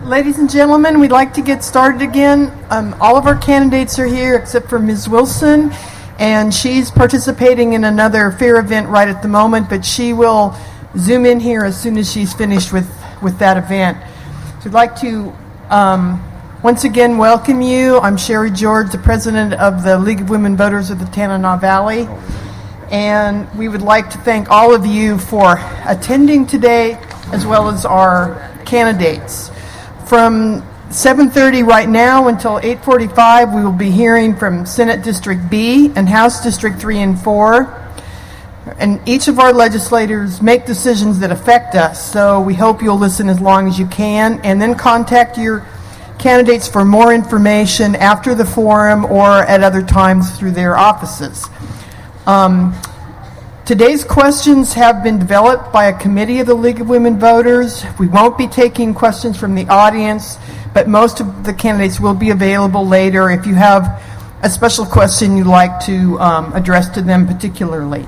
Ladies and gentlemen, we'd like to get started again. All of our candidates are here except for Ms. Wilson, and she's participating in another fair event right at the moment, but she will zoom in here as soon as she's finished with that event. So I'd like to once again welcome you. I'm Sherry George, the president of the League of Women Voters of the Tanana Valley, and we would like to thank all of you for attending today, as well as our candidates. From 7:30 right now until 8:45, we will be hearing from Senate District B and House District 3 and 4. And each of our legislators make decisions that affect us, so we hope you'll listen as long as you can, and then contact your candidates for more information after the forum or at other times through their offices. Today's questions have been developed by a committee of the League of Women Voters. We won't be taking questions from the audience, but most of the candidates will be available later if you have a special question you'd like to address to them particularly.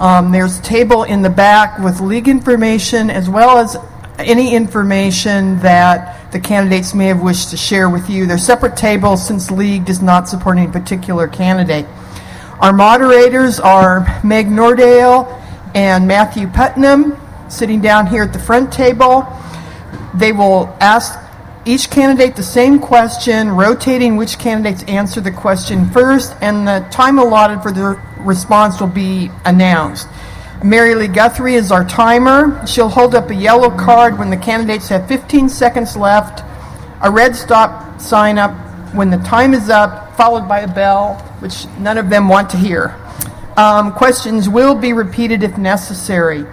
There's a table in the back with League information as well as any information that the candidates may have wished to share with you. They're separate tables since League does not support any particular candidate. Our moderators are Meg Nordale and Matthew Putnam, sitting down here at the front table. They will ask each candidate the same question, rotating which candidates answer the question first, and the time allotted for the response will be announced. Mary Lee Guthrie is our timer. She'll hold up a yellow card when the candidates have 15 seconds left, a red stop sign up when the time is up, followed by a bell, which none of them want to hear. Questions will be repeated if necessary.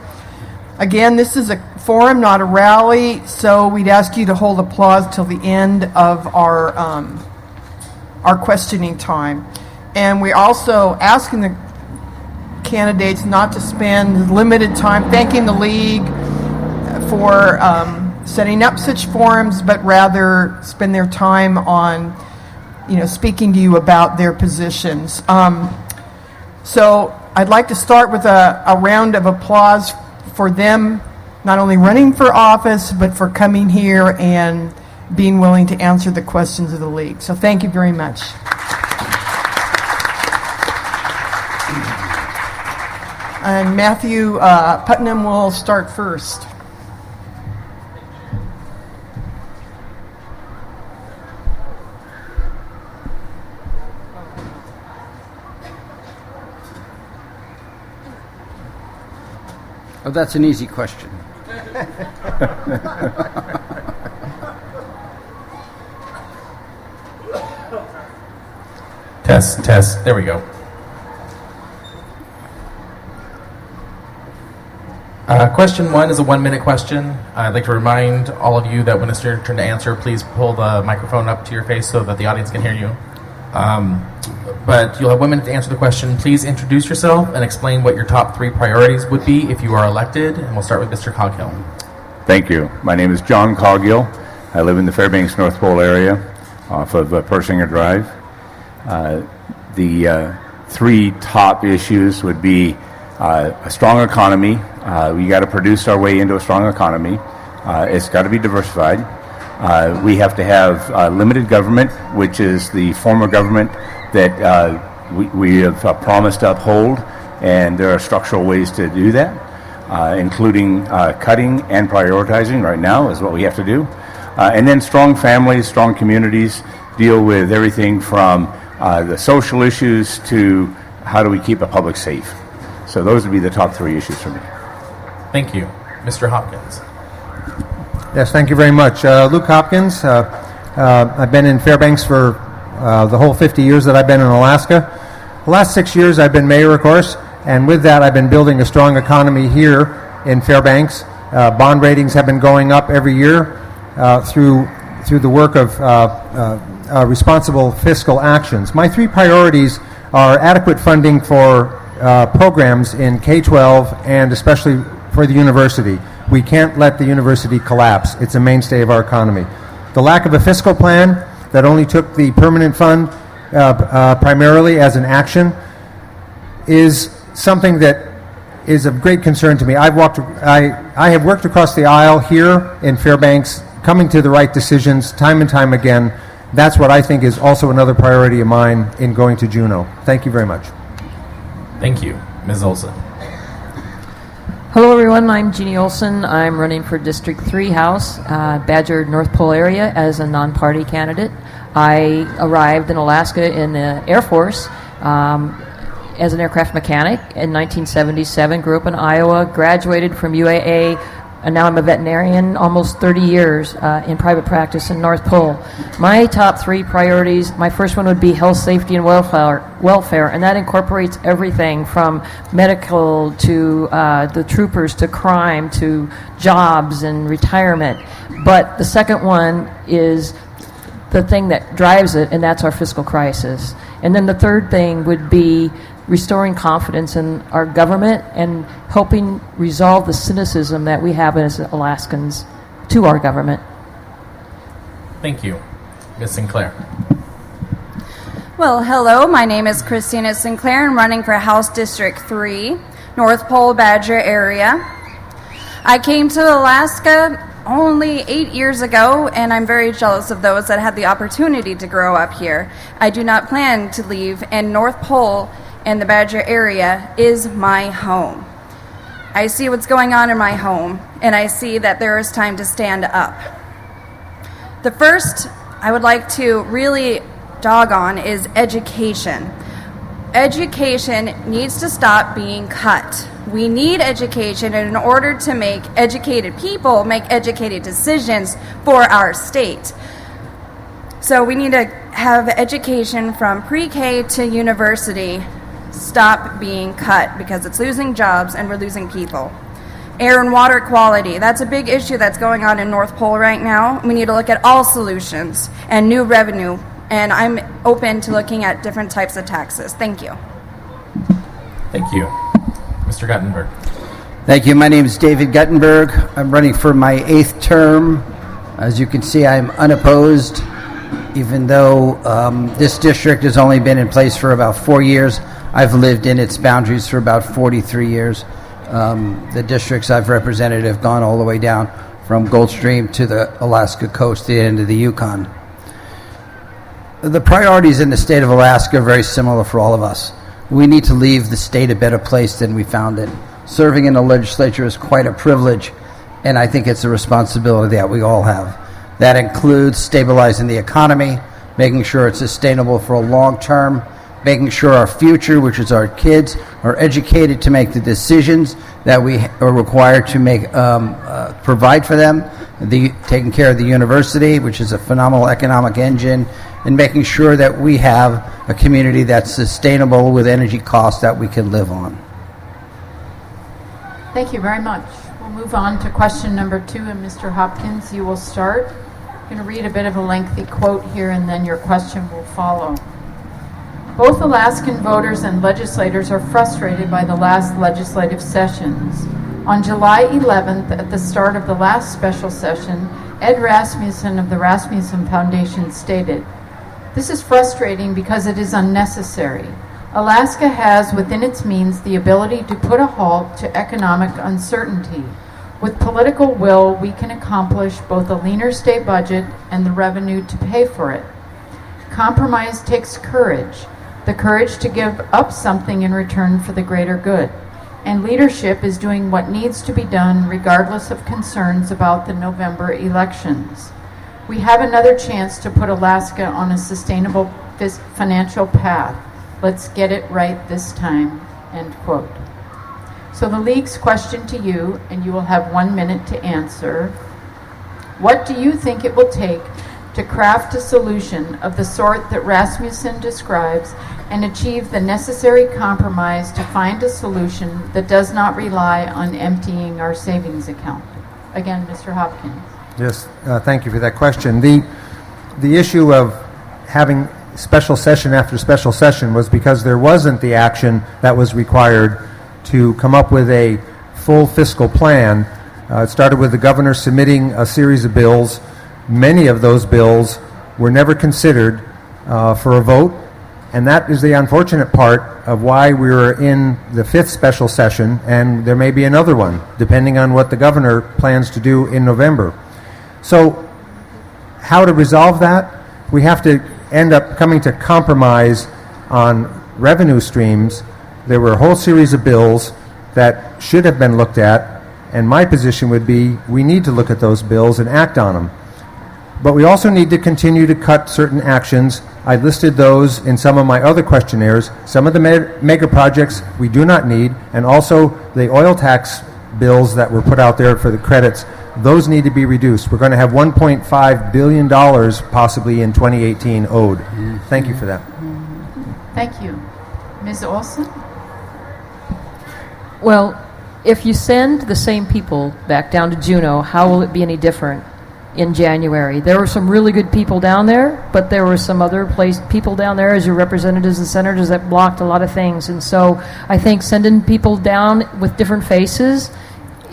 Again, this is a forum, not a rally, so we'd ask you to hold applause till the end of our questioning time. And we're also asking the candidates not to spend limited time thanking the League for setting up such forums, but rather spend their time on speaking to you about their positions. So I'd like to start with a round of applause for them not only running for office, but for coming here and being willing to answer the questions of the League. So thank you very much. And Matthew Putnam will start first. Oh, that's an easy question. Test. There we go. Question one is a 1-minute question. I'd like to remind all of you that when it's your turn to answer, please pull the microphone up to your face so that the audience can hear you. But you'll have 1 minute to answer the question. Please introduce yourself and explain what your top 3 priorities would be if you are elected. And we'll start with Mr. Coghill. Thank you. My name is John Coghill. I live in the Fairbanks North Pole area off of Persinger Drive. The 3 top issues would be a strong economy. We got to produce our way into a strong economy. It's got to be diversified. We have to have limited government, which is the form of government that we have promised to uphold, and there are structural ways to do that, including cutting and prioritizing right now is what we have to do. And then strong families, strong communities, deal with everything from the social issues to how do we keep the public safe. So those would be the top 3 issues for me. Thank you. Mr. Hopkins. Yes, thank you very much. Luke Hopkins. I've been in Fairbanks for the whole 50 years that I've been in Alaska. The last 6 years I've been mayor, of course, and with that I've been building a strong economy here in Fairbanks. Bond ratings have been going up every year through the work of responsible fiscal actions. My 3 priorities are adequate funding for programs in K-12 and especially for the university. We can't let the university collapse. It's a mainstay of our economy. The lack of a fiscal plan that only took the permanent fund primarily as an action is something that is of great concern to me. I have worked across the aisle here in Fairbanks coming to the right decisions time and time again. That's what I think is also another priority of mine in going to Juneau. Thank you very much. Thank you. Ms. Olson. Hello, everyone. I'm Jeannie Olson. I'm running for District 3 House, Badger North Pole area as a non-party candidate. I arrived in Alaska in the Air Force as an aircraft mechanic in 1977, grew up in Iowa, graduated from UAA, and now I'm a veterinarian, almost 30 years in private practice in North Pole. My top 3 priorities, my first one would be health, safety, and welfare, and that incorporates everything from medical to the troopers to crime to jobs and retirement. But the second one is the thing that drives it, and that's our fiscal crisis. And then the third thing would be restoring confidence in our government and helping resolve the cynicism that we have as Alaskans to our government. Thank you. Ms. Sinclair. Well, hello. My name is Christina Sinclair. I'm running for House District 3, North Pole Badger area. I came to Alaska only 8 years ago, and I'm very jealous of those that had the opportunity to grow up here. I do not plan to leave, and North Pole and the Badger area is my home. I see what's going on in my home, and I see that there is time to stand up. The first I would like to really dog on is education. Education needs to stop being cut. We need education in order to make educated people make educated decisions for our state. So we need to have education from pre-K to university stop being cut because it's losing jobs and we're losing people. Air and water quality, that's a big issue that's going on in North Pole right now. We need to look at all solutions and new revenue, and I'm open to looking at different types of taxes. Thank you. Thank you. Mr. Guttenberg. Thank you. My name is David Guttenberg. I'm running for my 8th term. As you can see, I'm unopposed, even though this district has only been in place for about 4 years. I've lived in its boundaries for about 43 years. The districts I've represented have gone all the way down from Gulfstream to the Alaska coast, to the end of the Yukon. The priorities in the state of Alaska are very similar for all of us. We need to leave the state a better place than we found it. Serving in the legislature is quite a privilege, and I think it's a responsibility that we all have. That includes stabilizing the economy, making sure it's sustainable for a long term, making sure our future, which is our kids, are educated to make the decisions that we are required to make, provide for them, taking care of the university, which is a phenomenal economic engine, and making sure that we have a community that's sustainable with energy costs that we can live on. Thank you very much. We'll move on to question number 2, and Mr. Hopkins, you will start. I'm going to read a bit of a lengthy quote here, and then your question will follow. Both Alaskan voters and legislators are frustrated by the last legislative sessions. On July 11th, at the start of the last special session, Ed Rasmussen of the Rasmussen Foundation stated, "This is frustrating because it is unnecessary. Alaska has within its means the ability to put a halt to economic uncertainty. With political will, we can accomplish both a leaner state budget and the revenue to pay for it. Compromise takes courage, the courage to give up something in return for the greater good. And leadership is doing what needs to be done regardless of concerns about the November elections. We have another chance to put Alaska on a sustainable financial path. Let's get it right this time." End quote. So the League's question to you, and you will have 1 minute to answer. What do you think it will take to craft a solution of the sort that Rasmussen describes and achieve the necessary compromise to find a solution that does not rely on emptying our savings account? Again, Mr. Hopkins. Yes, thank you for that question. The issue of having special session after special session was because there wasn't the action that was required to come up with a full fiscal plan. It started with the governor submitting a series of bills. Many of those bills were never considered for a vote, and that is the unfortunate part of why we were in the 5th special session, and there may be another one, depending on what the governor plans to do in November. So how to resolve that, we have to end up coming to compromise on revenue streams. There were a whole series of bills that should have been looked at, and my position would be we need to look at those bills and act on them. But we also need to continue to cut certain actions. I listed those in some of my other questionnaires. Some of the mega projects we do not need, and also the oil tax bills that were put out there for the credits, those need to be reduced. We're going to have $1.5 billion possibly in 2018 owed. Thank you for that. Thank you. Ms. Olson? Well, if you send the same people back down to Juneau, how will it be any different in January? There were some really good people down there, but there were some other people down there as your representatives and senators that blocked a lot of things. And so I think sending people down with different faces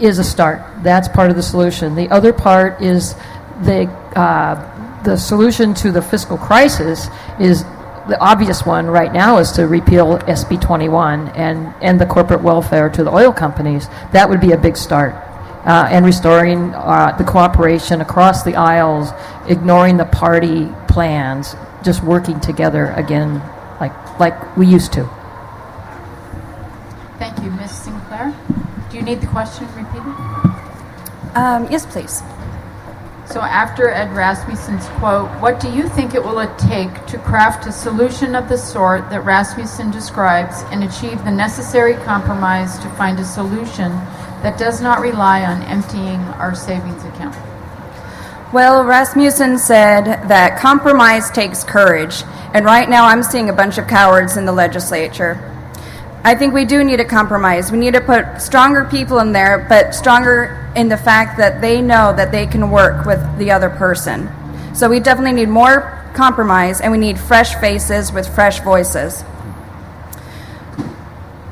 is a start. That's part of the solution. The other part is the solution to the fiscal crisis is the obvious one right now is to repeal SB 21 and the corporate welfare to the oil companies. That would be a big start. And restoring the cooperation across the aisles, ignoring the party plans, just working together again like we used to. Thank you. Ms. Sinclair? Do you need the question repeated? Yes, please. So after Ed Rasmussen's quote, what do you think it will take to craft a solution of the sort that Rasmussen describes and achieve the necessary compromise to find a solution that does not rely on emptying our savings account? Well, Rasmussen said that compromise takes courage, and right now I'm seeing a bunch of cowards in the legislature. I think we do need a compromise. We need to put stronger people in there, but stronger in the fact that they know that they can work with the other person. So we definitely need more compromise, and we need fresh faces with fresh voices.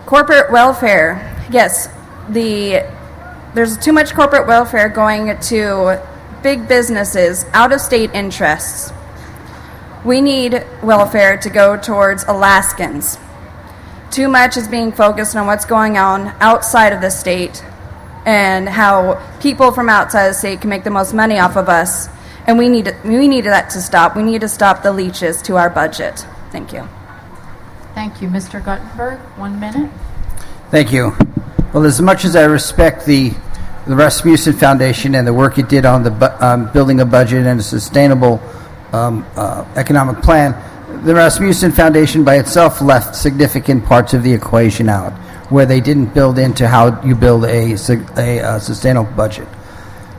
Corporate welfare. Yes, there's too much corporate welfare going to big businesses, out-of-state interests. We need welfare to go towards Alaskans. Too much is being focused on what's going on outside of the state and how people from outside the state can make the most money off of us. And we need that to stop. We need to stop the leeches to our budget. Thank you. Thank you. Mr. Guttenberg, 1 minute. Thank you. Well, as much as I respect the Rasmussen Foundation and the work it did on the building a budget and a sustainable economic plan, the Rasmussen Foundation by itself left significant parts of the equation out, where they didn't build into how you build a sustainable budget.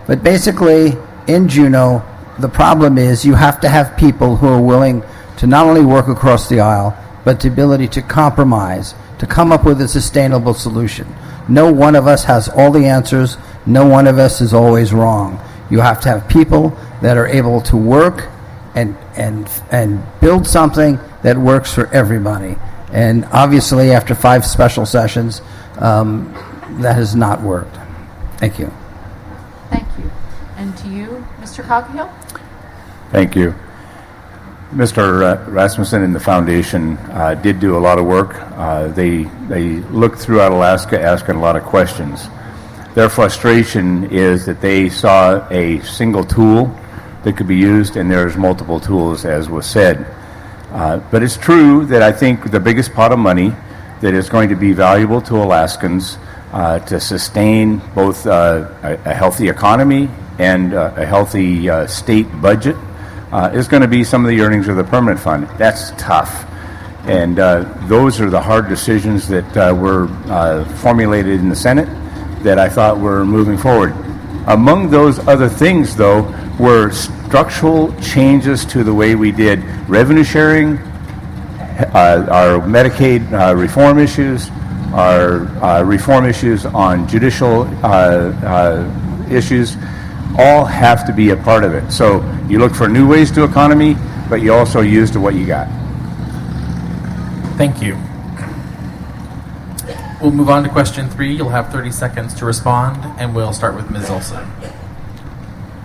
But basically, in Juneau, the problem is you have to have people who are willing to not only work across the aisle, but the ability to compromise, to come up with a sustainable solution. No one of us has all the answers. No one of us is always wrong. You have to have people that are able to work and build something that works for everybody. And obviously, after 5 special sessions, that has not worked. Thank you. Thank you. And to you, Mr. Coghill? Thank you. Mr. Rasmussen and the foundation did do a lot of work. They looked throughout Alaska asking a lot of questions. Their frustration is that they saw a single tool that could be used, and there's multiple tools, as was said. But it's true that I think the biggest pot of money that is going to be valuable to Alaskans to sustain both a healthy economy and a healthy state budget is going to be some of the earnings of the permanent fund. That's tough. And those are the hard decisions that were formulated in the Senate that I thought were moving forward. Among those other things, though, were structural changes to the way we did revenue sharing, our Medicaid reform issues, our reform issues on judicial issues, all have to be a part of it. So you look for new ways to economy, but you also use to what you got. Thank you. We'll move on to question 3. You'll have 30 seconds to respond, and we'll start with Ms. Olson.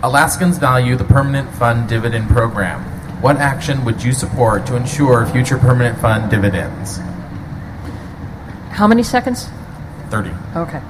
Alaskans value the permanent fund dividend program. What action would you support to ensure future permanent fund dividends? How many seconds? 30. Okay.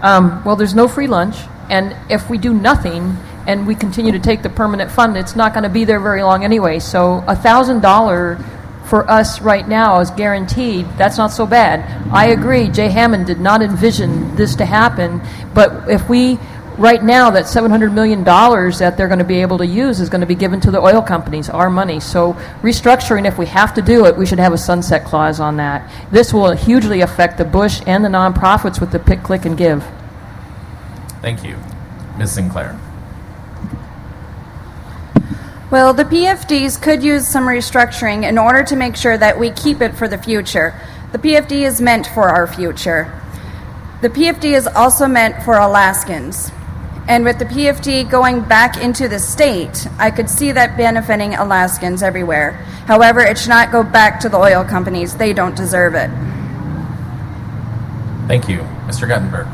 Well, there's no free lunch, and if we do nothing and we continue to take the permanent fund, it's not going to be there very long anyway. So $1,000 for us right now is guaranteed. That's not so bad. I agree, Jay Hammond did not envision this to happen, but if we, right now, that $700 million that they're going to be able to use is going to be given to the oil companies, our money. So restructuring, if we have to do it, we should have a sunset clause on that. This will hugely affect the Bush and the nonprofits with the pick, click, and give. Thank you. Ms. Sinclair. Well, the PFDs could use some restructuring in order to make sure that we keep it for the future. The PFD is meant for our future. The PFD is also meant for Alaskans. And with the PFD going back into the state, I could see that benefiting Alaskans everywhere. However, it should not go back to the oil companies. They don't deserve it. Thank you. Mr. Guttenberg.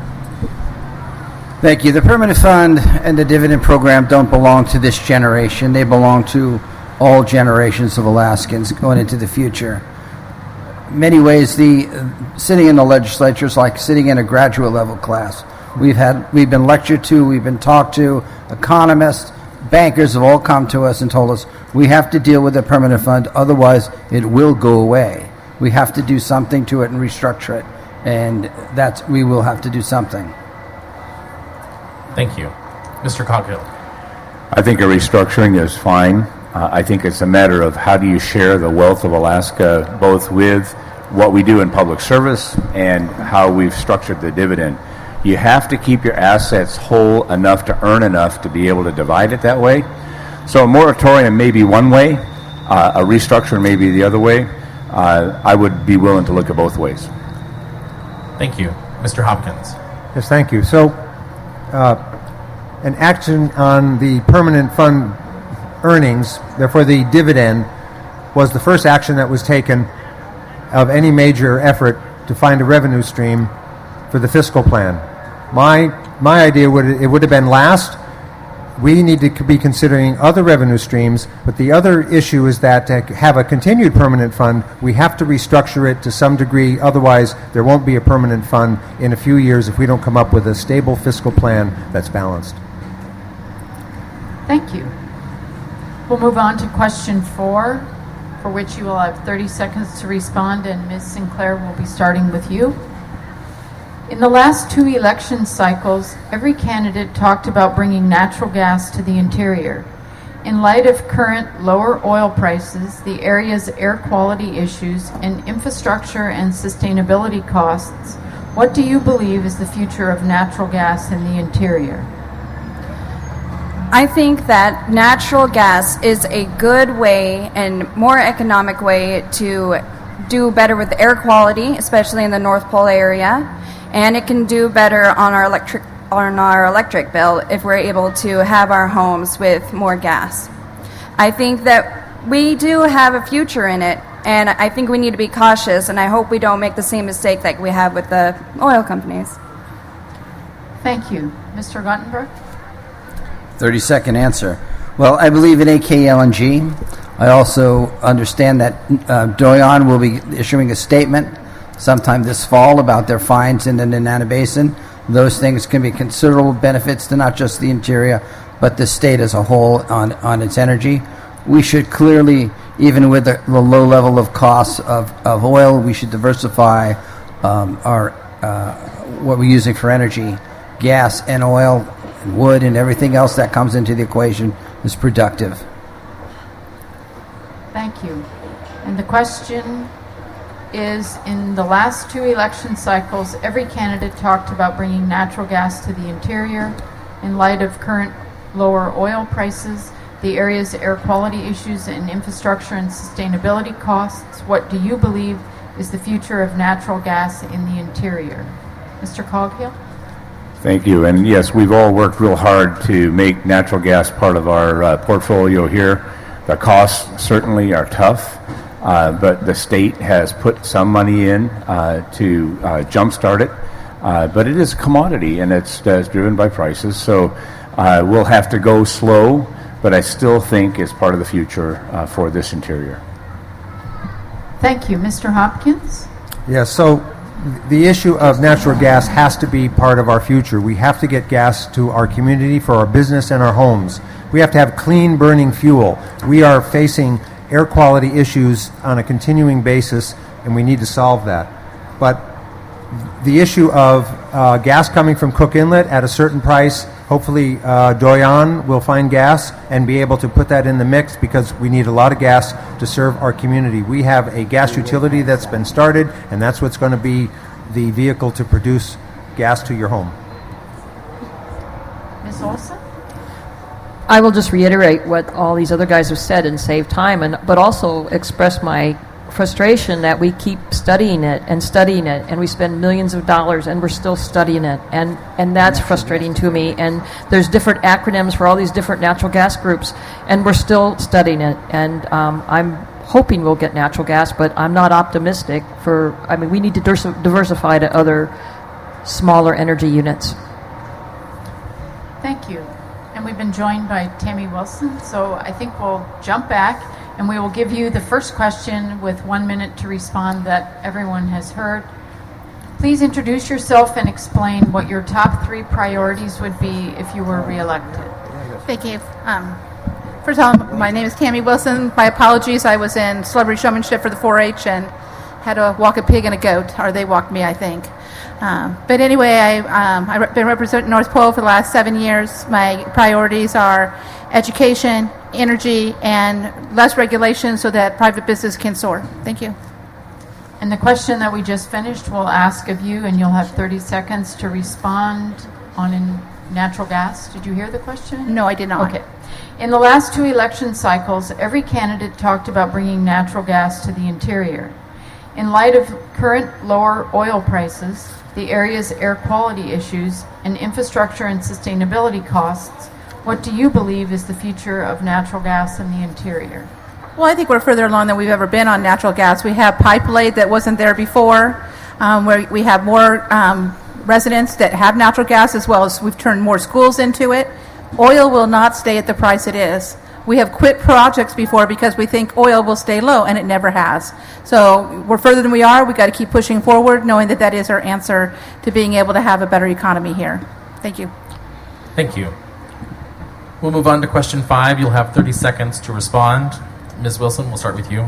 Thank you. The permanent fund and the dividend program don't belong to this generation. They belong to all generations of Alaskans going into the future. In many ways, sitting in the legislature is like sitting in a graduate level class. We've been lectured to, we've been talked to, economists, bankers have all come to us and told us we have to deal with the permanent fund, otherwise it will go away. We have to do something to it and restructure it, and we will have to do something. Thank you. Mr. Coghill. I think a restructuring is fine. I think it's a matter of how do you share the wealth of Alaska, both with what we do in public service and how we've structured the dividend. You have to keep your assets whole enough to earn enough to be able to divide it that way. So a moratorium may be one way, a restructure may be the other way. I would be willing to look at both ways. Thank you. Mr. Hopkins. Yes, thank you. So, an action on the permanent fund earnings, therefore the dividend, was the first action that was taken of any major effort to find a revenue stream for the fiscal plan. My idea would have been last. We need to be considering other revenue streams, but the other issue is that to have a continued permanent fund, we have to restructure it to some degree. Otherwise, there won't be a permanent fund in a few years if we don't come up with a stable fiscal plan that's balanced. Thank you. We'll move on to question 4, for which you will have 30 seconds to respond, and Ms. Sinclair will be starting with you. In the last 2 election cycles, every candidate talked about bringing natural gas to the interior. In light of current lower oil prices, the area's air quality issues, and infrastructure and sustainability costs, what do you believe is the future of natural gas in the interior? I think that natural gas is a good way and more economic way to do better with air quality, especially in the North Pole area, and it can do better on our electric bill if we're able to have our homes with more gas. I think that we do have a future in it, and I think we need to be cautious, and I hope we don't make the same mistake that we have with the oil companies. Thank you. Mr. Guttenberg? 30-second answer. Well, I believe in AKLNG. I also understand that Doyon will be issuing a statement sometime this fall about their finds in the Tanana Basin. Those things can be considerable benefits to not just the interior, but the state as a whole on its energy. We should clearly, even with the low level of costs of oil, we should diversify our what we're using for energy. Gas and oil and wood and everything else that comes into the equation is productive. Thank you. And the question is, in the last 2 election cycles, every candidate talked about bringing natural gas to the interior. In light of current lower oil prices, the area's air quality issues, and infrastructure and sustainability costs, what do you believe is the future of natural gas in the interior? Mr. Coghill? Thank you. And yes, we've all worked real hard to make natural gas part of our portfolio here. The costs certainly are tough, but the state has put some money in to jumpstart it. But it is a commodity, and it's driven by prices. So we'll have to go slow, but I still think it's part of the future for this interior. Thank you. Mr. Hopkins? Yeah, so the issue of natural gas has to be part of our future. We have to get gas to our community for our business and our homes. We have to have clean burning fuel. We are facing air quality issues on a continuing basis, and we need to solve that. But the issue of gas coming from Cook Inlet at a certain price, hopefully Doyon will find gas and be able to put that in the mix, because we need a lot of gas to serve our community. We have a gas utility that's been started, and that's what's going to be the vehicle to produce gas to your home. Ms. Olson? I will just reiterate what all these other guys have said and save time, but also express my frustration that we keep studying it, and we spend millions of dollars, and we're still studying it, and that's frustrating to me. And there's different acronyms for all these different natural gas groups, and we're still studying it. And I'm hoping we'll get natural gas, but I'm not optimistic. We need to diversify to other smaller energy units. Thank you. And we've been joined by Tammy Wilson, so I think we'll jump back and we will give you the first question with 1 minute to respond that everyone has heard. Please introduce yourself and explain what your top 3 priorities would be if you were reelected. Thank you. First of all, my name is Tammy Wilson. My apologies. I was in celebrity showmanship for the 4-H and had to walk a pig and a goat, or they walked me, I think. But anyway, I've been representing North Pole for the last 7 years. My priorities are education, energy, and less regulation so that private business can soar. Thank you. And the question that we just finished, we'll ask of you, and you'll have 30 seconds to respond on natural gas. Did you hear the question? No, I did not. Okay. In the last 2 election cycles, every candidate talked about bringing natural gas to the interior. In light of current lower oil prices, the area's air quality issues, and infrastructure and sustainability costs, what do you believe is the future of natural gas in the interior? Well, I think we're further along than we've ever been on natural gas. We have pipe laid that wasn't there before, where we have more residents that have natural gas, as well as we've turned more schools into it. Oil will not stay at the price it is. We have quit projects before because we think oil will stay low, and it never has. So we're further than we are. We've got to keep pushing forward, knowing that that is our answer to being able to have a better economy here. Thank you. Thank you. We'll move on to question 5. You'll have 30 seconds to respond. Ms. Wilson, we'll start with you.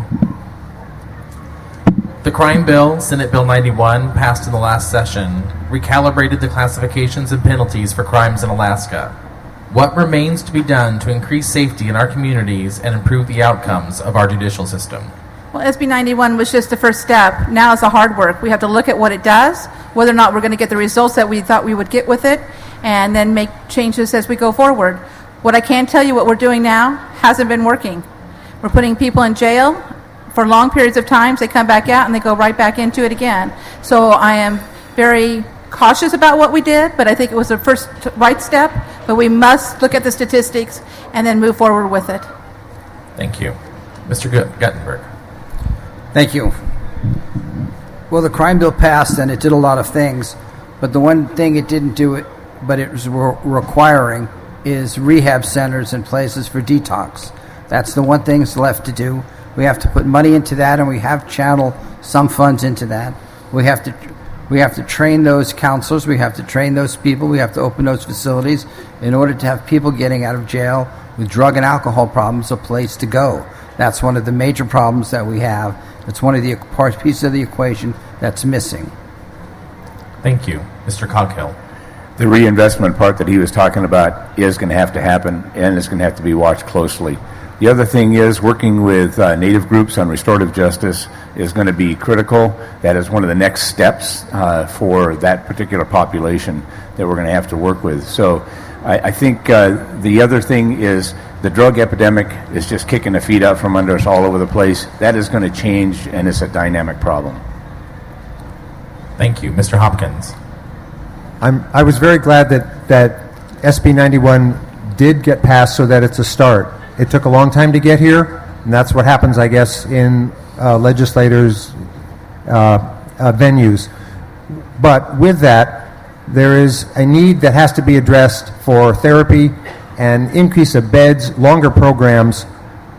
The crime bill, Senate Bill 91, passed in the last session, recalibrated the classifications and penalties for crimes in Alaska. What remains to be done to increase safety in our communities and improve the outcomes of our judicial system? Well, SB 91 was just the first step. Now it's the hard work. We have to look at what it does, whether or not we're going to get the results that we thought we would get with it, and then make changes as we go forward. What I can tell you, what we're doing now hasn't been working. We're putting people in jail for long periods of time. They come back out and they go right back into it again. So I am very cautious about what we did, but I think it was the first right step. But we must look at the statistics and then move forward with it. Thank you. Mr. Guttenberg. Thank you. Well, the crime bill passed and it did a lot of things, but the one thing it didn't do, but it was requiring, is rehab centers and places for detox. That's the one thing that's left to do. We have to put money into that, and we have channeled some funds into that. We have to train those counselors. We have to train those people. We have to open those facilities in order to have people getting out of jail with drug and alcohol problems a place to go. That's one of the major problems that we have. It's one of the pieces of the equation that's missing. Thank you. Mr. Coghill. The reinvestment part that he was talking about is going to have to happen, and it's going to have to be watched closely. The other thing is working with Native groups on restorative justice is going to be critical. That is one of the next steps for that particular population that we're going to have to work with. So I think the other thing is the drug epidemic is just kicking the feet out from under us all over the place. That is going to change, and it's a dynamic problem. Thank you. Mr. Hopkins. I was very glad that SB 91 did get passed, so that it's a start. It took a long time to get here, and that's what happens, I guess, in legislators' venues. But with that, there is a need that has to be addressed for therapy and increase of beds, longer programs,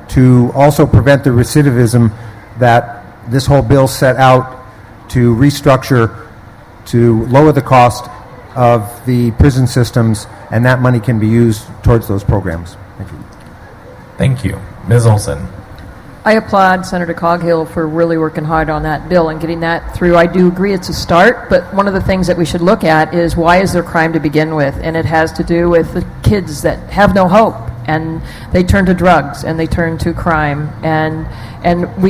to also prevent the recidivism that this whole bill set out to restructure to lower the cost of the prison systems, and that money can be used towards those programs. Thank you. Thank you. Ms. Olson. I applaud Senator Coghill for really working hard on that bill and getting that through. I do agree it's a start, but one of the things that we should look at is why is there crime to begin with? And it has to do with the kids that have no hope, and they turn to drugs and they turn to crime.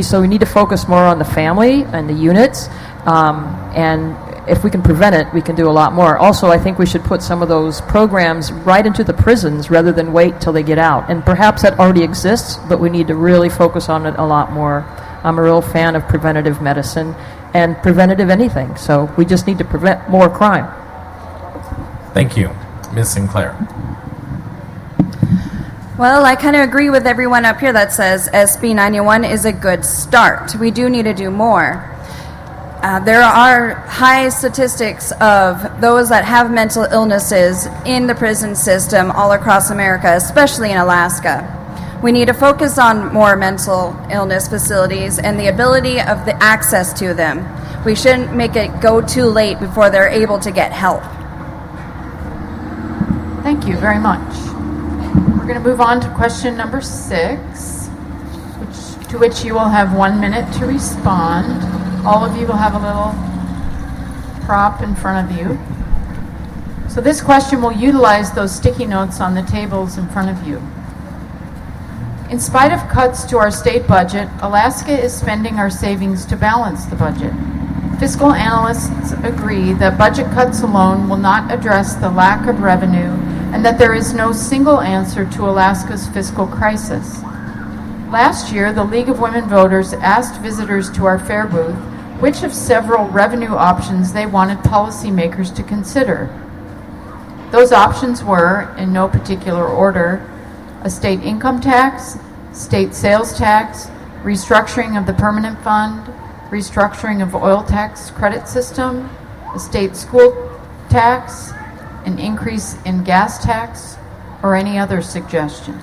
So we need to focus more on the family and the units, and if we can prevent it, we can do a lot more. Also, I think we should put some of those programs right into the prisons rather than wait till they get out. And perhaps that already exists, but we need to really focus on it a lot more. I'm a real fan of preventative medicine and preventative anything. So we just need to prevent more crime. Thank you. Ms. Sinclair. Well, I kind of agree with everyone up here that says SB 91 is a good start. We do need to do more. There are high statistics of those that have mental illnesses in the prison system all across America, especially in Alaska. We need to focus on more mental illness facilities and the ability of the access to them. We shouldn't make it go too late before they're able to get help. Thank you very much. We're going to move on to question number 6, to which you will have 1 minute to respond. All of you will have a little prop in front of you. So this question will utilize those sticky notes on the tables in front of you. In spite of cuts to our state budget, Alaska is spending our savings to balance the budget. Fiscal analysts agree that budget cuts alone will not address the lack of revenue and that there is no single answer to Alaska's fiscal crisis. Last year, the League of Women Voters asked visitors to our fair booth which of several revenue options they wanted policymakers to consider. Those options were, in no particular order, a state income tax, state sales tax, restructuring of the permanent fund, restructuring of oil tax credit system, a state school tax, an increase in gas tax, or any other suggestion.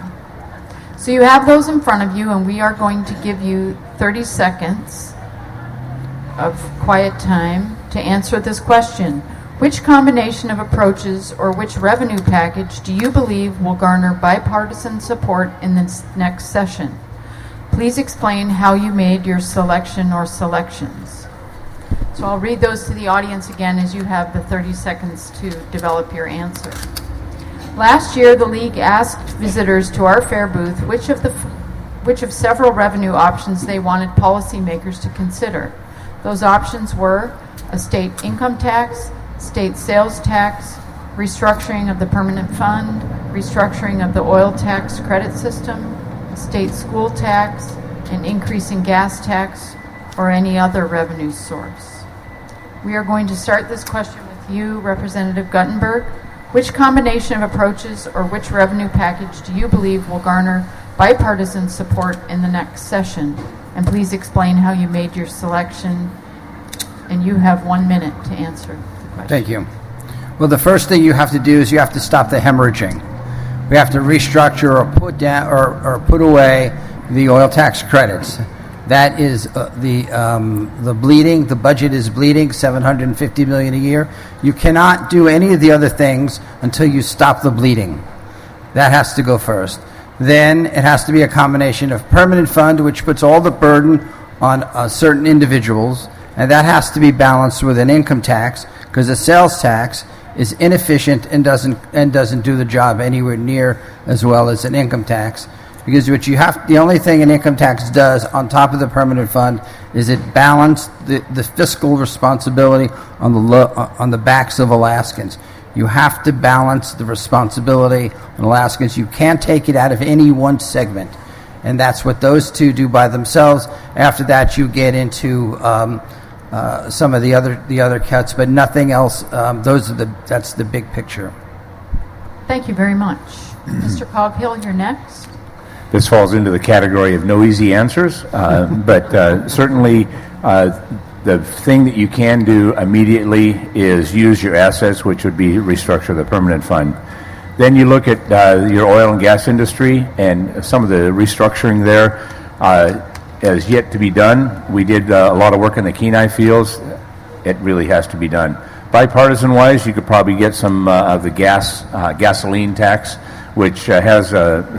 So you have those in front of you, and we are going to give you 30 seconds of quiet time to answer this question. Which combination of approaches or which revenue package do you believe will garner bipartisan support in this next session? Please explain how you made your selection or selections. So I'll read those to the audience again as you have the 30 seconds to develop your answer. Last year, the League asked visitors to our fair booth which of several revenue options they wanted policymakers to consider. Those options were a state income tax, state sales tax, restructuring of the permanent fund, restructuring of the oil tax credit system, a state school tax, an increase in gas tax, or any other revenue source. We are going to start this question with you, Representative Guttenberg. Which combination of approaches or which revenue package do you believe will garner bipartisan support in the next session? And please explain how you made your selection. And you have 1 minute to answer the question. Thank you. Well, the first thing you have to do is you have to stop the hemorrhaging. We have to restructure or put down or put away the oil tax credits. That is the bleeding. The budget is bleeding, $750 million a year. You cannot do any of the other things until you stop the bleeding. That has to go first. Then it has to be a combination of permanent fund, which puts all the burden on certain individuals, and that has to be balanced with an income tax, because the sales tax is inefficient and doesn't do the job anywhere near as well as an income tax. Because the only thing an income tax does on top of the permanent fund is it balances the fiscal responsibility on the backs of Alaskans. You have to balance the responsibility on Alaskans. You can't take it out of any one segment, and that's what those two do by themselves. After that, you get into some of the other cuts, but nothing else. That's the big picture. Thank you very much. Mr. Coghill, you're next. This falls into the category of no easy answers, but certainly the thing that you can do immediately is use your assets, which would be restructure the permanent fund. Then you look at your oil and gas industry, and some of the restructuring there is yet to be done. We did a lot of work in the Kenai fields. it really has to be done. Bipartisan-wise, you could probably get some of the gasoline tax, which has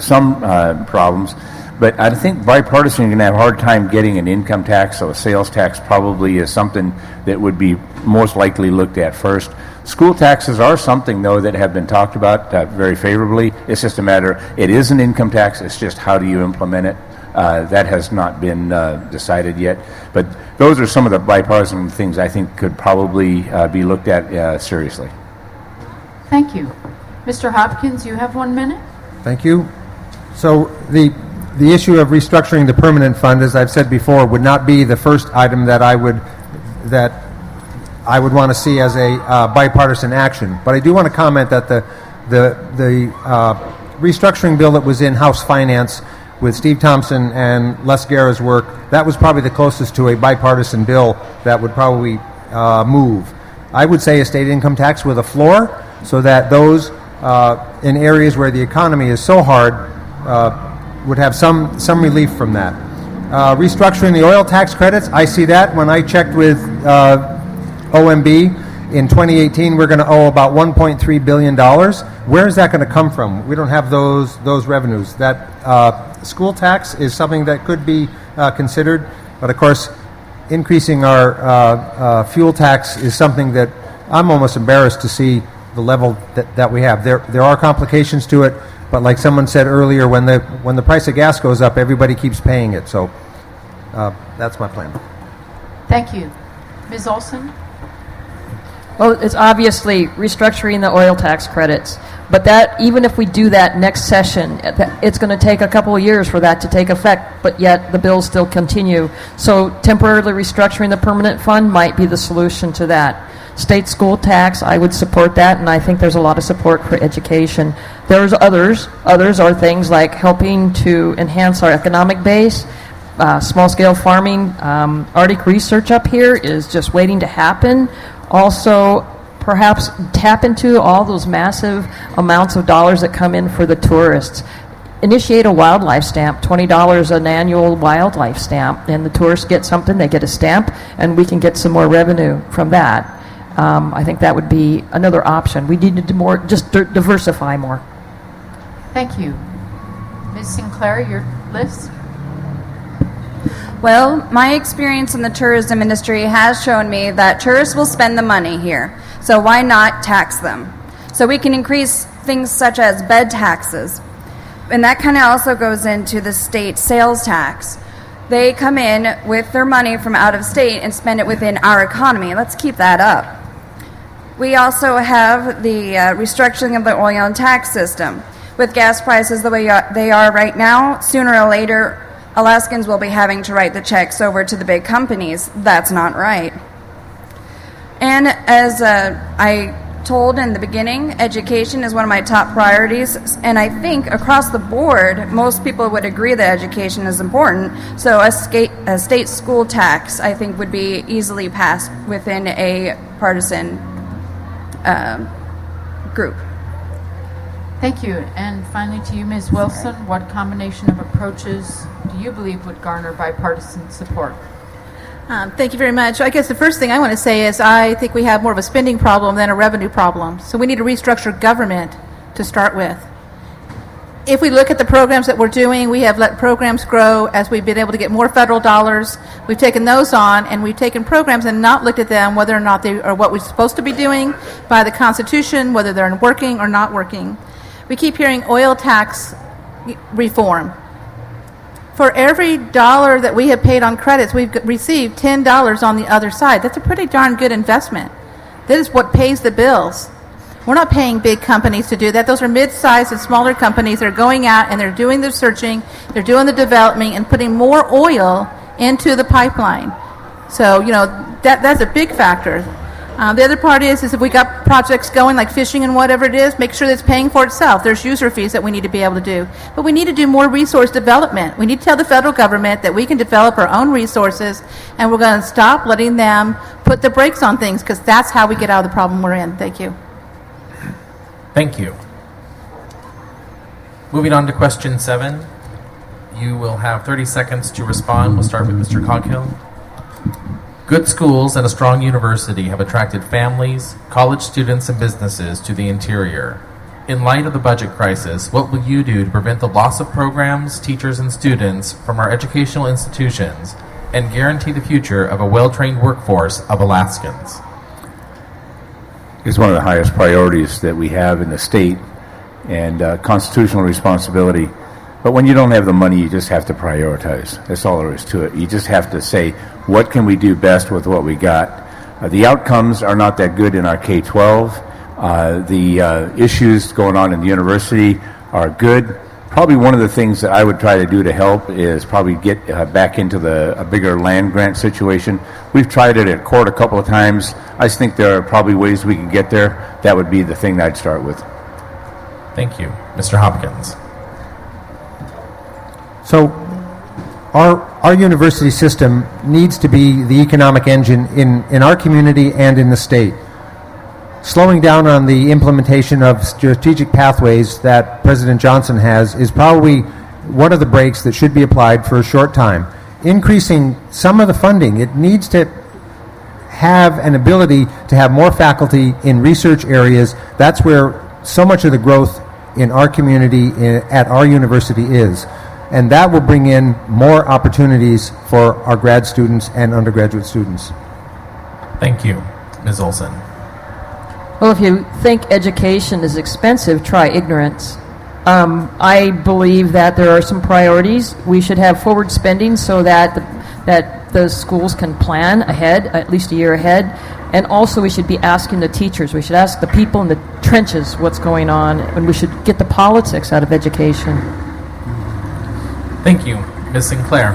some problems. But I think bipartisan, you're going to have a hard time getting an income tax, so a sales tax probably is something that would be most likely looked at first. School taxes are something, though, that have been talked about very favorably. It's just a matter, it is an income tax, it's just how do you implement it? That has not been decided yet. But those are some of the bipartisan things I think could probably be looked at seriously. Thank you. Mr. Hopkins, you have 1 minute. Thank you. So the issue of restructuring the permanent fund, as I've said before, would not be the first item that I would want to see as a bipartisan action. But I do want to comment that the restructuring bill that was in House Finance with Steve Thompson and Les Guerra's work, that was probably the closest to a bipartisan bill that would probably move. I would say a state income tax with a floor, so that those in areas where the economy is so hard would have some relief from that. Restructuring the oil tax credits, I see that. When I checked with OMB, in 2018 we're going to owe about $1.3 billion. Where is that going to come from? We don't have those revenues. That school tax is something that could be considered, but of course increasing our fuel tax is something that I'm almost embarrassed to see the level that we have. There are complications to it, but like someone said earlier, when the price of gas goes up, everybody keeps paying it. So that's my plan. Thank you. Ms. Olson? Well, it's obviously restructuring the oil tax credits, but that, even if we do that next session, it's going to take a couple of years for that to take effect, but yet the bills still continue. So temporarily restructuring the permanent fund might be the solution to that. State school tax, I would support that, and I think there's a lot of support for education. There's others. Others are things like helping to enhance our economic base. Small-scale farming, Arctic research up here is just waiting to happen. Also, perhaps tap into all those massive amounts of dollars that come in for the tourists. Initiate a wildlife stamp, $20 an annual wildlife stamp, and the tourists get something, they get a stamp, and we can get some more revenue from that. I think that would be another option. We need to just diversify more. Thank you. Ms. Sinclair, your list? Well, my experience in the tourism industry has shown me that tourists will spend the money here. So why not tax them? So we can increase things such as bed taxes. And that kind of also goes into the state sales tax. They come in with their money from out of state and spend it within our economy. Let's keep that up. We also have the restructuring of the oil and tax system. With gas prices the way they are right now, sooner or later, Alaskans will be having to write the checks over to the big companies. That's not right. And as I told in the beginning, education is one of my top priorities, and I think across the board, most people would agree that education is important. So a state school tax, I think, would be easily passed within a partisan group. Thank you. And finally to you, Ms. Wilson, what combination of approaches do you believe would garner bipartisan support? Thank you very much. I guess the first thing I want to say is I think we have more of a spending problem than a revenue problem. So we need to restructure government to start with. If we look at the programs that we're doing, we have let programs grow as we've been able to get more federal dollars. We've taken those on, and we've taken programs and not looked at them, whether or not they are what we're supposed to be doing by the Constitution, whether they're working or not working. We keep hearing oil tax reform. For every dollar that we have paid on credits, we've received $10 on the other side. That's a pretty darn good investment. That is what pays the bills. We're not paying big companies to do that. Those are mid-sized and smaller companies that are going out and they're doing the searching, they're doing the developing, and putting more oil into the pipeline. So, that's a big factor. The other part is if we got projects going like fishing and whatever it is, make sure that it's paying for itself. There's user fees that we need to be able to do. But we need to do more resource development. We need to tell the federal government that we can develop our own resources, and we're going to stop letting them put the brakes on things, because that's how we get out of the problem we're in. Thank you. Thank you. Moving on to question 7. You will have 30 seconds to respond. We'll start with Mr. Coghill. Good schools and a strong university have attracted families, college students, and businesses to the interior. In light of the budget crisis, what will you do to prevent the loss of programs, teachers, and students from our educational institutions and guarantee the future of a well-trained workforce of Alaskans? It's one of the highest priorities that we have in the state and constitutional responsibility. But when you don't have the money, you just have to prioritize. That's all there is to it. You just have to say, what can we do best with what we got? The outcomes are not that good in our K-12. The issues going on in the university are good. Probably one of the things that I would try to do to help is probably get back into a bigger land grant situation. We've tried it at court a couple of times. I just think there are probably ways we can get there. That would be the thing that I'd start with. Thank you. Mr. Hopkins. So our university system needs to be the economic engine in our community and in the state. Slowing down on the implementation of strategic pathways that President Johnson has is probably one of the brakes that should be applied for a short time. Increasing some of the funding, it needs to have an ability to have more faculty in research areas. That's where so much of the growth in our community at our university is. And that will bring in more opportunities for our grad students and undergraduate students. Thank you. Ms. Olson. Well, if you think education is expensive, try ignorance. I believe that there are some priorities. We should have forward spending so that the schools can plan ahead, at least a year ahead. And also we should be asking the teachers. We should ask the people in the trenches what's going on, and we should get the politics out of education. Thank you. Ms. Sinclair.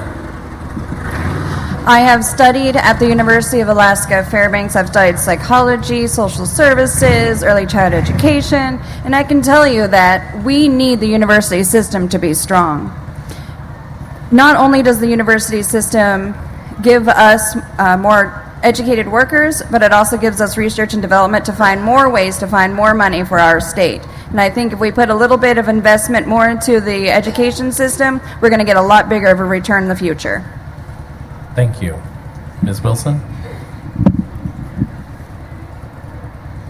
I have studied at the University of Alaska Fairbanks. I've studied psychology, social services, early childhood education, and I can tell you that we need the university system to be strong. Not only does the university system give us more educated workers, but it also gives us research and development to find more ways to find more money for our state. And I think if we put a little bit of investment more into the education system, we're going to get a lot bigger of a return in the future. Thank you. Ms. Wilson?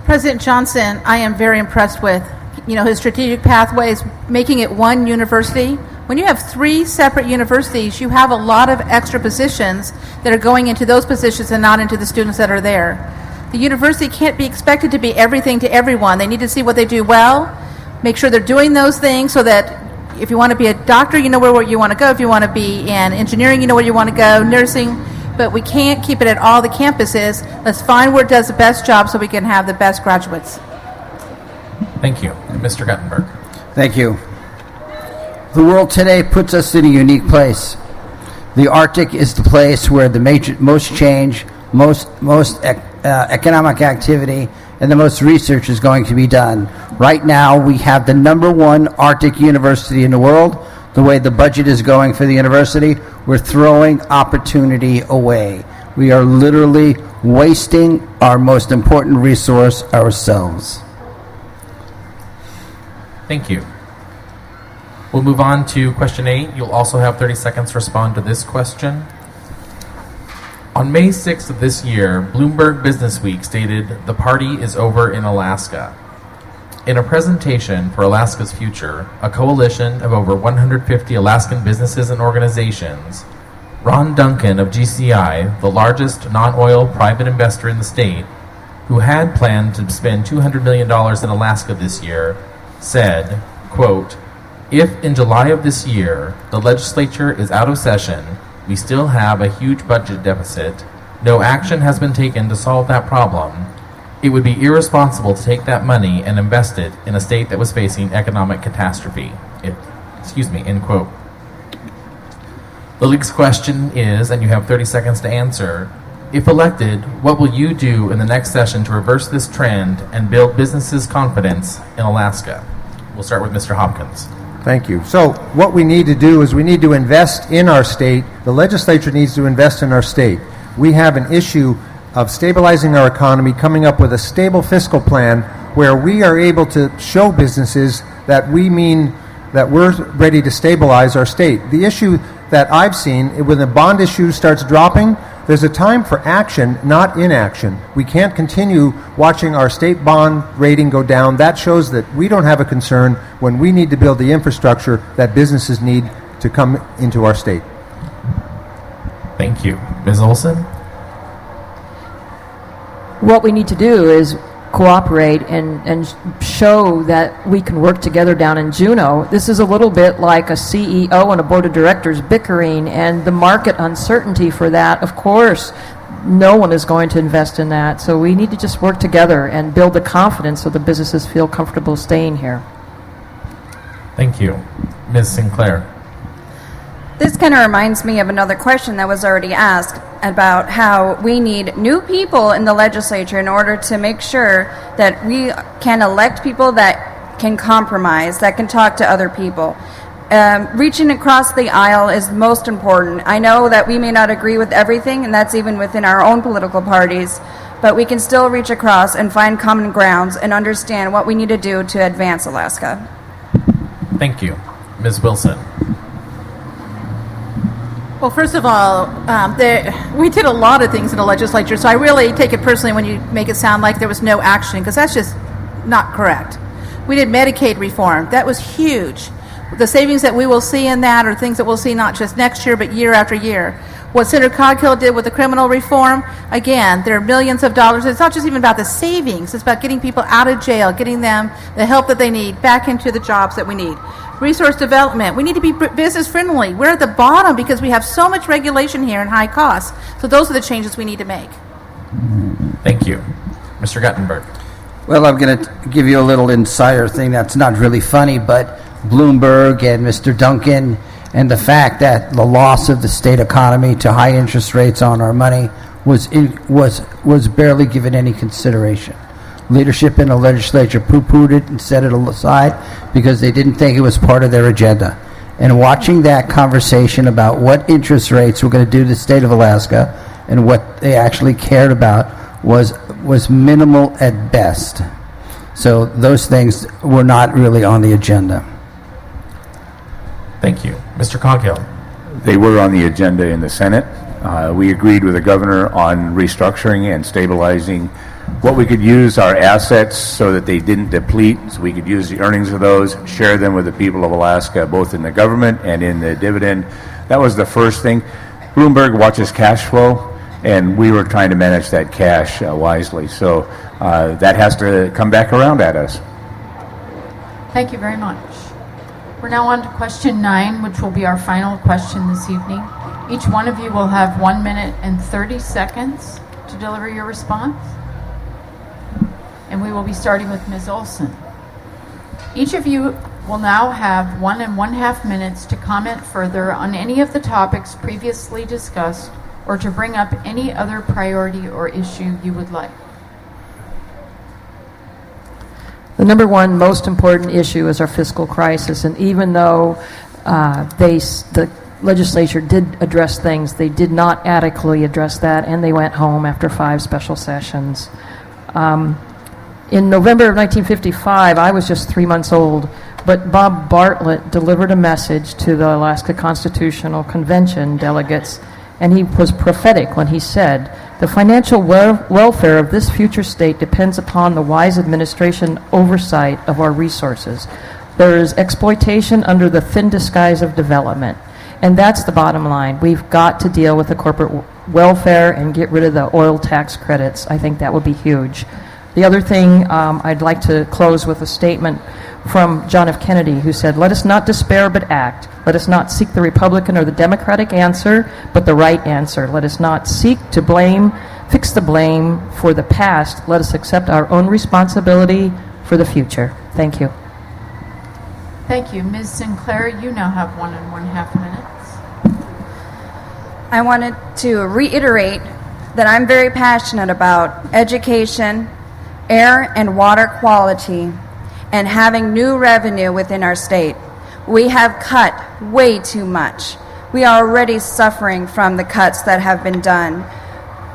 President Johnson, I am very impressed with, his strategic pathways, making it one university. When you have 3 separate universities, you have a lot of extra positions that are going into those positions and not into the students that are there. The university can't be expected to be everything to everyone. They need to see what they do well, make sure they're doing those things so that if you want to be a doctor, you know where you want to go. If you want to be in engineering, you know where you want to go, nursing. But we can't keep it at all the campuses. Let's find where it does the best job so we can have the best graduates. Thank you. Mr. Guttenberg. Thank you. The world today puts us in a unique place. The Arctic is the place where the most change, most economic activity, and the most research is going to be done. Right now, we have the #1 Arctic university in the world. The way the budget is going for the university, we're throwing opportunity away. We are literally wasting our most important resource, ourselves. Thank you. We'll move on to question 8. You'll also have 30 seconds to respond to this question. On May 6th of this year, Bloomberg Businessweek stated, "The party is over in Alaska." In a presentation for Alaska's Future, a coalition of over 150 Alaskan businesses and organizations, Ron Duncan of GCI, the largest non-oil private investor in the state, who had planned to spend $200 million in Alaska this year, said, quote, "If in July of this year the legislature is out of session, we still have a huge budget deficit, no action has been taken to solve that problem, it would be irresponsible to take that money and invest it in a state that was facing economic catastrophe." End quote. The league's question is, and you have 30 seconds to answer, if elected, what will you do in the next session to reverse this trend and build businesses' confidence in Alaska? We'll start with Mr. Hopkins. Thank you. So what we need to do is we need to invest in our state. The legislature needs to invest in our state. We have an issue of stabilizing our economy, coming up with a stable fiscal plan where we are able to show businesses that we mean that we're ready to stabilize our state. The issue that I've seen, when the bond issue starts dropping, There's a time for action, not inaction. We can't continue watching our state bond rating go down. That shows that we don't have a concern when we need to build the infrastructure that businesses need to come into our state. Thank you. Ms. Olson? What we need to do is cooperate and show that we can work together down in Juneau. This is a little bit like a CEO and a board of directors bickering, and the market uncertainty for that, of course, no one is going to invest in that. So we need to just work together and build the confidence so the businesses feel comfortable staying here. Thank you. Ms. Sinclair? This kind of reminds me of another question that was already asked about how we need new people in the legislature in order to make sure that we can elect people that can compromise, that can talk to other people. Reaching across the aisle is most important. I know that we may not agree with everything, and that's even within our own political parties, but we can still reach across and find common grounds and understand what we need to do to advance Alaska. Thank you. Ms. Wilson? Well, first of all, we did a lot of things in the legislature, so I really take it personally when you make it sound like there was no action, because that's just not correct. We did Medicaid reform. That was huge. The savings that we will see in that are things that we'll see not just next year, but year after year. What Senator Coghill did with the criminal reform, again, there are millions of dollars. It's not just even about the savings. It's about getting people out of jail, getting them the help that they need back into the jobs that we need. Resource development. We need to be business friendly. We're at the bottom because we have so much regulation here and high costs. So those are the changes we need to make. Thank you. Mr. Guttenberg? Well, I'm going to give you a little insider thing that's not really funny, but Bloomberg and Mr. Duncan and the fact that the loss of the state economy to high interest rates on our money was barely given any consideration. Leadership in the legislature poo-pooed it and set it aside because they didn't think it was part of their agenda. And watching that conversation about what interest rates were going to do to the state of Alaska and what they actually cared about was minimal at best. So those things were not really on the agenda. Thank you. Mr. Coghill? They were on the agenda in the Senate. We agreed with the governor on restructuring and stabilizing what we could use our assets so that they didn't deplete, so we could use the earnings of those, share them with the people of Alaska, both in the government and in the dividend. That was the first thing. Bloomberg watches cash flow, and we were trying to manage that cash wisely. So that has to come back around at us. Thank you very much. We're now on to question 9, which will be our final question this evening. Each one of you will have 1 minute and 30 seconds to deliver your response. And we will be starting with Ms. Olson. Each of you will now have 1 1/2 minutes to comment further on any of the topics previously discussed or to bring up any other priority or issue you would like. The number one most important issue is our fiscal crisis, and even though the legislature did address things, they did not adequately address that, and they went home after 5 special sessions. In November of 1955, I was just 3 months old, but Bob Bartlett delivered a message to the Alaska Constitutional Convention delegates, and he was prophetic when he said, "The financial welfare of this future state depends upon the wise administration oversight of our resources. There is exploitation under the thin disguise of development." And that's the bottom line. We've got to deal with the corporate welfare and get rid of the oil tax credits. I think that would be huge. The other thing, I'd like to close with a statement from John F. Kennedy, who said, "Let us not despair but act. Let us not seek the Republican or the Democratic answer, but the right answer. Let us not seek to fix the blame for the past. Let us accept our own responsibility for the future." Thank you. Thank you. Ms. Sinclair, you now have 1 1/2 minutes. I wanted to reiterate that I'm very passionate about education, air and water quality, and having new revenue within our state. We have cut way too much. We are already suffering from the cuts that have been done.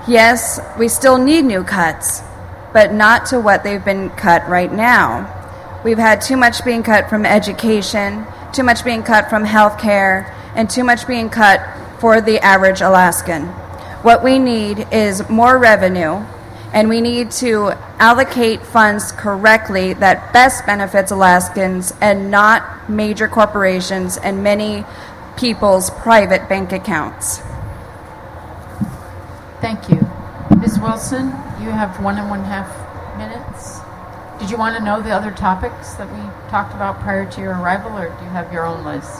Yes, we still need new cuts, but not to what they've been cut right now. We've had too much being cut from education, too much being cut from health care, and too much being cut for the average Alaskan. What we need is more revenue, and we need to allocate funds correctly that best benefits Alaskans and not major corporations and many people's private bank accounts. Thank you. Ms. Wilson, you have 1.5 minutes. Did you want to know the other topics that we talked about prior to your arrival, or do you have your own list?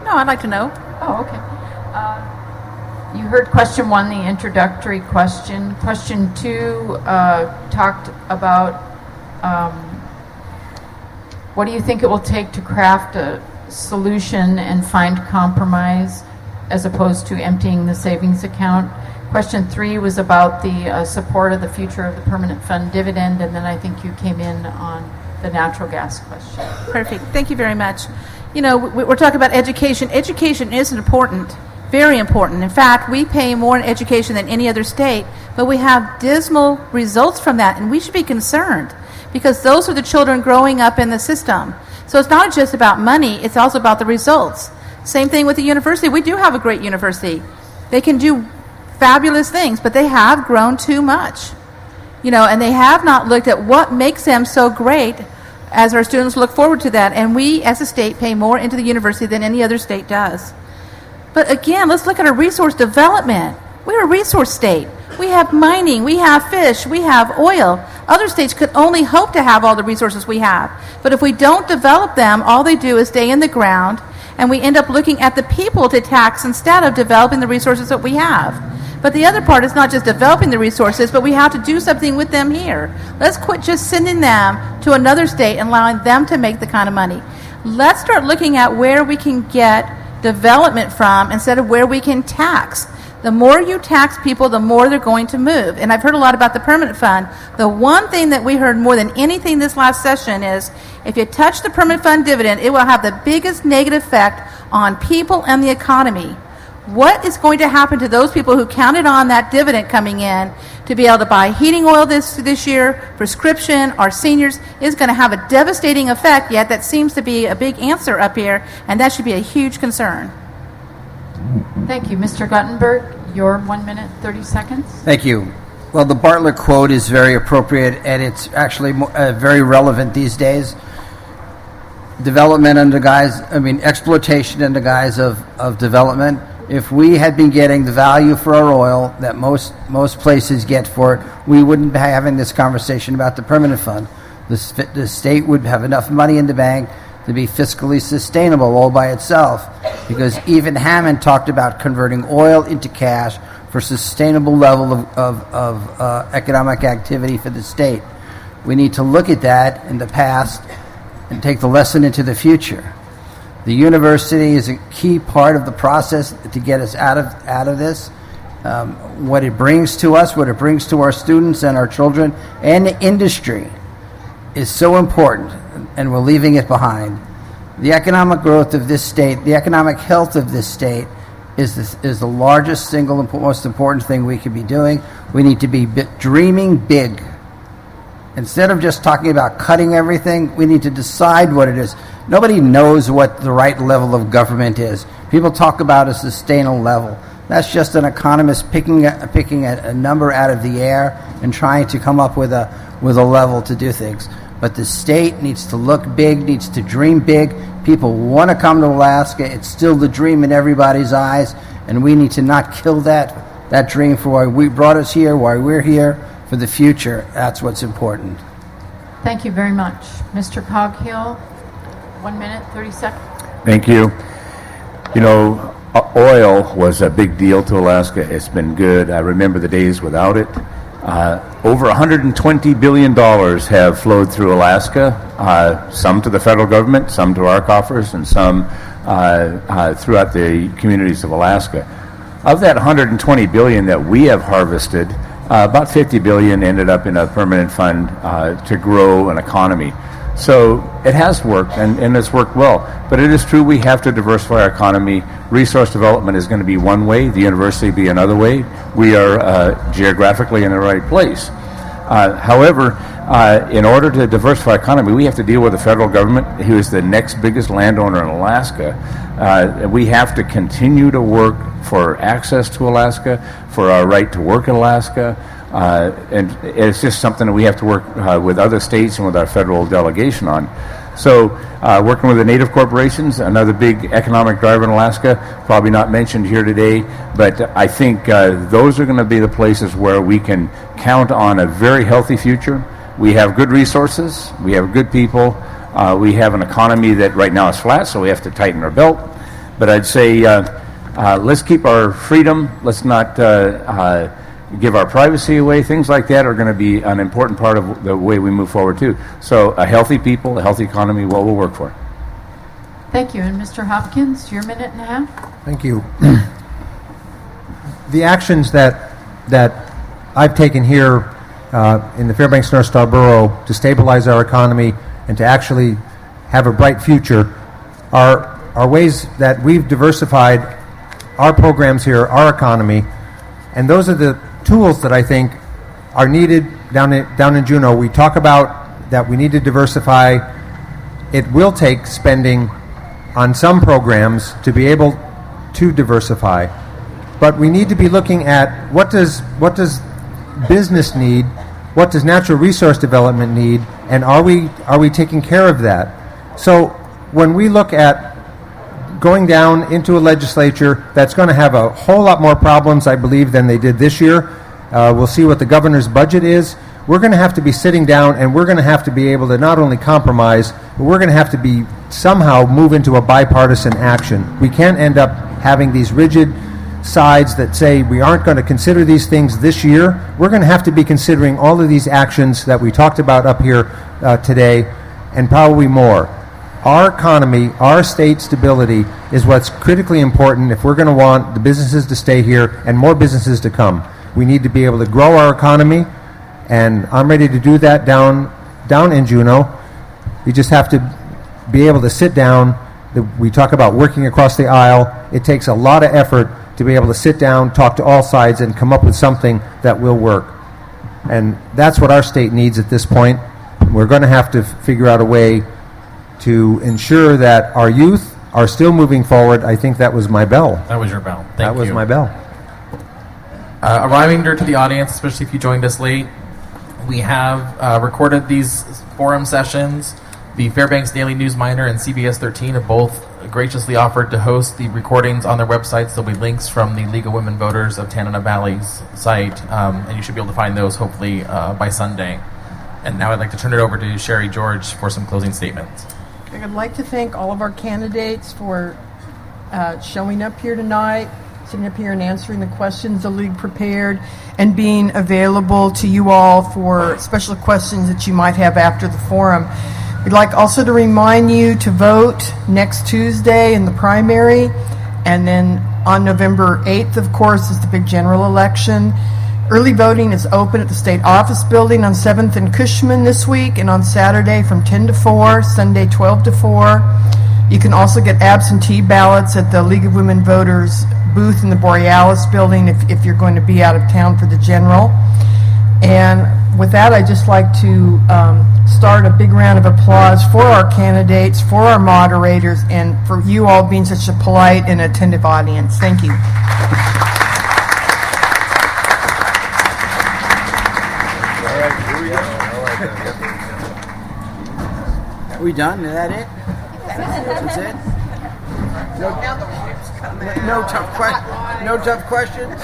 No, I'd like to know. Oh, okay. You heard question 1, the introductory question. Question 2 talked about what do you think it will take to craft a solution and find compromise as opposed to emptying the savings account. Question 3 was about the support of the future of the permanent fund dividend, and then I think you came in on the natural gas question. Perfect. Thank you very much. You know, we're talking about education. Education is important, very important. In fact, we pay more in education than any other state, but we have dismal results from that, and we should be concerned because those are the children growing up in the system. So it's not just about money, it's also about the results. Same thing with the university. We do have a great university. They can do fabulous things, but they have grown too much. You know, and they have not looked at what makes them so great as our students look forward to that. And we, as a state, pay more into the university than any other state does. But again, let's look at our resource development. We're a resource state. We have mining, we have fish, we have oil. Other states could only hope to have all the resources we have. But if we don't develop them, all they do is stay in the ground, and we end up looking at the people to tax instead of developing the resources that we have. But the other part is not just developing the resources, but we have to do something with them here. Let's quit just sending them to another state and allowing them to make the kind of money. Let's start looking at where we can get development from instead of where we can tax. The more you tax people, the more they're going to move. And I've heard a lot about the permanent fund. The one thing that we heard more than anything this last session is if you touch the permanent fund dividend, it will have the biggest negative effect on people and the economy. What is going to happen to those people who counted on that dividend coming in to be able to buy heating oil this year, prescription, our seniors, is going to have a devastating effect, yet that seems to be a big answer up here, and that should be a huge concern. Thank you. Mr. Guttenberg, your 1 minute, 30 seconds. Thank you. Well, the Bartlett quote is very appropriate, and it's actually very relevant these days. Development under guise, exploitation under guise of development. If we had been getting the value for our oil that most places get for it, we wouldn't be having this conversation about the permanent fund. The state would have enough money in the bank to be fiscally sustainable all by itself, because even Hammond talked about converting oil into cash for sustainable level of economic activity for the state. We need to look at that in the past and take the lesson into the future. The university is a key part of the process to get us out of this. What it brings to us, what it brings to our students and our children and the industry is so important, and we're leaving it behind. The economic growth of this state, the economic health of this state is the largest single most important thing we could be doing. We need to be dreaming big. Instead of just talking about cutting everything, we need to decide what it is. Nobody knows what the right level of government is. People talk about a sustainable level. That's just an economist picking a number out of the air and trying to come up with a level to do things. But the state needs to look big, needs to dream big. People want to come to Alaska. It's still the dream in everybody's eyes, and we need to not kill that dream for why we brought us here, why we're here, for the future. That's what's important. Thank you very much. Mr. Coghill, 1 minute, 30 seconds. Thank you. You know, oil was a big deal to Alaska. It's been good. I remember the days without it. Over $120 billion have flowed through Alaska, some to the federal government, some to our coffers, and some throughout the communities of Alaska. Of that $120 billion that we have harvested, about $50 billion ended up in a permanent fund to grow an economy. So it has worked, and it's worked well. But it is true we have to diversify our economy. Resource development is going to be one way, the university be another way. We are geographically in the right place. However, in order to diversify our economy, we have to deal with the federal government, who is the next biggest landowner in Alaska. We have to continue to work for access to Alaska, for our right to work in Alaska, and it's just something that we have to work with other states and with our federal delegation on. So working with the native corporations, another big economic driver in Alaska, probably not mentioned here today, but I think those are going to be the places where we can count on a very healthy future. We have good resources, we have good people, we have an economy that right now is flat, so we have to tighten our belt. But I'd say let's keep our freedom, let's not give our privacy away. Things like that are going to be an important part of the way we move forward too. So a healthy people, a healthy economy, what we'll work for. Thank you. And Mr. Hopkins, your minute and a half. Thank you. The actions that I've taken here in the Fairbanks North Star Borough to stabilize our economy and to actually have a bright future are ways that we've diversified our programs here, our economy, and those are the tools that I think are needed down in Juneau. We talk about that we need to diversify. It will take spending on some programs to be able to diversify, but we need to be looking at what does business need, what does natural resource development need, and are we taking care of that? So when we look at going down into a legislature that's going to have a whole lot more problems, I believe, than they did this year. We'll see what the governor's budget is. We're going to have to be sitting down, and we're going to have to be able to not only compromise, but we're going to have to be somehow move into a bipartisan action. We can't end up having these rigid sides that say we aren't going to consider these things this year. We're going to have to be considering all of these actions that we talked about up here today, and probably more. Our economy, our state stability is what's critically important if we're going to want the businesses to stay here and more businesses to come. We need to be able to grow our economy, and I'm ready to do that down in Juneau. We just have to be able to sit down. We talk about working across the aisle. It takes a lot of effort to be able to sit down, talk to all sides, and come up with something that will work. And that's what our state needs at this point. We're going to have to figure out a way to ensure that our youth are still moving forward. I think that was my bell. That was your bell. Thank you. That was my bell. A reminder to the audience, especially if you joined us late, we have recorded these forum sessions. The Fairbanks Daily News Miner and CBS 13 have both graciously offered to host the recordings on their websites. There'll be links from the League of Women Voters of Tanana Valley's site, and you should be able to find those hopefully by Sunday. And now I'd like to turn it over to Sherry George for some closing statements. I'd like to thank all of our candidates for showing up here tonight, sitting up here and answering the questions the League prepared, and being available to you all for special questions that you might have after the forum. We'd like also to remind you to vote next Tuesday in the primary, and then on November 8th, of course, is the big general election. Early voting is open at the State Office Building on 7th and Cushman this week, and on Saturday from 10 to 4, Sunday 12 to 4. You can also get absentee ballots at the League of Women Voters booth in the Borealis Building if you're going to be out of town for the general. And with that, I'd just like to start a big round of applause for our candidates, for our moderators, and for you all being such a polite and attentive audience. Thank you. Are we done? Is that it? That's it? No tough questions?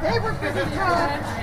They were pretty tough.